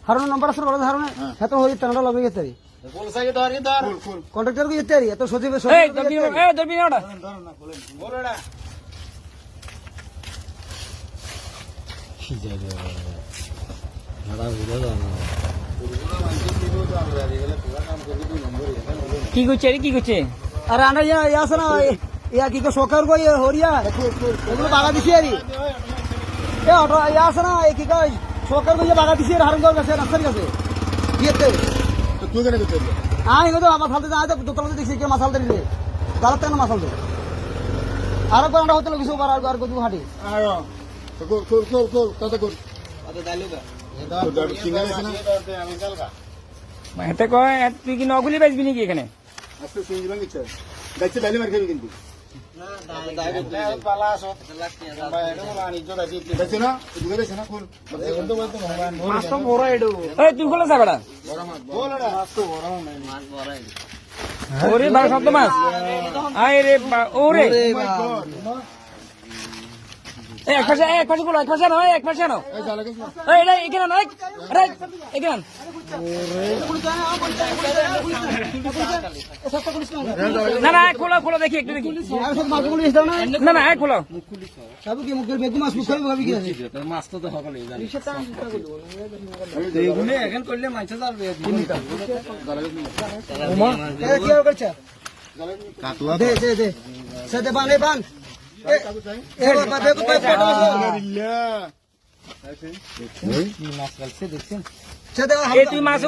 হারুনের নম্বর আছে কলেজ হারুনে হ্যাঁ তো হই তেনাটা লগে গেছে কন্ট্রাক্টর কে যেতে এত সচিব কি করছে কি করছে? আরে আন্ডা ইয়া আছে না ইয়া কি সরকার কই হরিয়া এগুলো বাগা দিছি আরি এ অটো ইয়া আছে না কি কই সরকার কই বাগা দিছি আর হারুন কাছে রাস্তার কাছে ইয়েতে তো তুই কেন করতে আই গো আমার ফালতে আজ দোতলাতে দেখছি কে মাসাল দিলে গালত কেন মাসাল দে আর কোনটা হতে কিছু বার আর কত হাঁটি আয়ো তো কল কত কর কত দালুকা তো দার কিনা আছে না আমি কালকা এতে কয় তুই কি নগুলি বেচবি নাকি এখানে? আজকে সুইজ ভাঙ ইচ্ছা গাইছে ডাইলে মার খাবি কিন্তু না দাই পালা আসো বাইরে বাণিজ্য দাই গাইছে না দুগে গাইছে না কোন বন্ধ বন্ধ ভগবান মাছ তো বড় এডু এই তুই খোলা যাবেটা বড় মাছ বলড়া মাছ তো বড় মাছ বড় এডু ওরে বাবা শব্দ মাছ আয় রে ওরে এক পাশে গুলো এক পাশে নাও এই জালা গেছ এই এটা এখানে নয় আরে এখানে না খোলো দেখি একটু দেখি আর সব মাছগুলো ইস দাও না না খোলো সব কি মুখের বেগু মাছ মুখাই ভাবি কি আছে মাছ তো সকালে জানি এইগুলো এখন করলে মাছ যাবে ওমা কি করছে কাতলা দে সাথে বান এ বাবা বেগু পাই ফটো মাছ কালছে দেখছেন সাথে এই তুই মাছ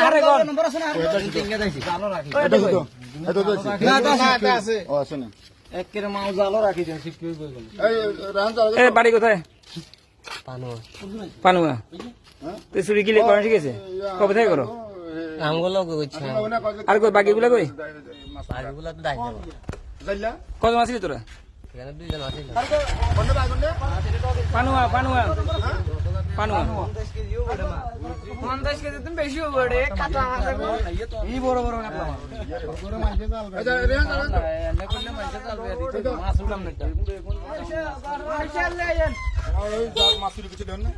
ধরে গল নম্বর আছে না টিঙ্গা দাইছি জালো রাখি এটা তো এটা আছে ও আছে না এক কেরে মাছ জালো রাখি দেন ঠিক কই গেল এই রান জালা এই বাড়ি কোথায়? পানুয়া হ্যাঁ তুই চুরি কিলে করা ঠিক আছে কবে থেকে করো আমগুলো কইছে আর কই বাকিগুলো কই বাকিগুলো তো দাই দেব জাইলা কত মাছ ছিল তোরা? এখানে দুইজন আছে বন্ধ বাগুন দে পানুয়া 50 কেজি তুমি বেশি হবে কাটা মাছ এই বড় কাটা মাছ বড় মাছ জাল আচ্ছা রেহান জালা এনে করলে মাছ জাল দিতে মাছ উড়াম না ওই জাল মাছ চুরি কিছু দেন না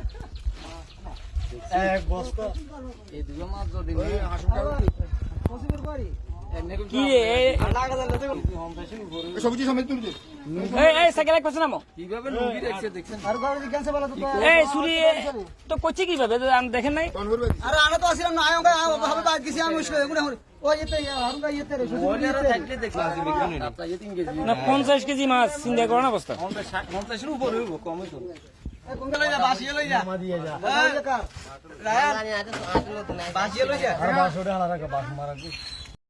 এক বস্তা এই দুটো মাছ যদি হাসুটা কি রে সবজি সমেত তুলছে এই সাইকেল এক পাশে নামো কিভাবে লুঙ্গি রাখছে দেখছেন আর গাড়ি দিকেছে বলা তো এই চুরি তো করছে কিভাবে আমি দেখেন নাই? কোন করবে আরে আনা তো আসিলাম না আয়ঙ্গা হবে বাদ গেছি আমি মুশকিল এগুলো ও এতে হারুঙ্গা এতে রে ওইটারে থাকলে দেখলাম যে বিজ্ঞানী আপনারা 3 কেজি না 50 কেজি মাছ চিন্তা করেন অবস্থা 50 এর উপরে হইব কমই তো কোনটা লই যা বাসিয়ে লই যা দিয়ে যা রায়ান বাসিয়ে লই যা আর 500 টাকা হারা রাখা বাস মারা